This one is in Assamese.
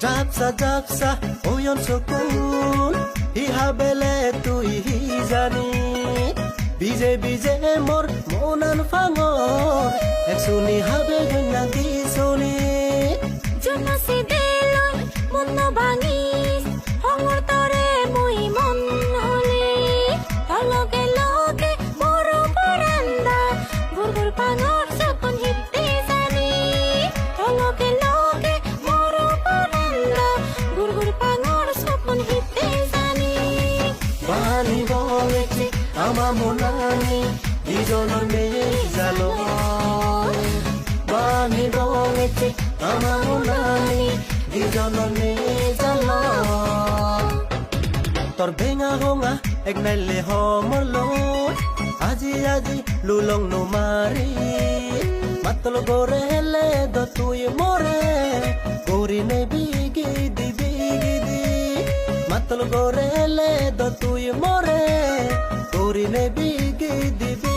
জাপসা ওয়ন সকুন ইহাবেলে তুই জানি বিজে মোর মনান ফাঙর একসুনি হাবে গন্যা দিছনি জনসি দেলই মন ভাঙিস হঙর তরে মুই মন হলি লগে লগে মোর পরান্দা গুরগুর পাঙর সপন হিতে জানি লগে লগে মোর পরান্দা গুরগুর পাঙর সপন হিতে জানি বানি বলেছি আমা মনানি দুজনের মেজালো বানি বলেছি আমা মনানি দুজনের মেজালো তোর ভেঙা হোঙা এক নাইলে হমলো আজি লুলং নো মারি মাতল গোরে হেলে দ তুই মোরে গোরি নে বিগি দি মাতল গোরে হেলে দ তুই মোরে গোরি নে বিগি দি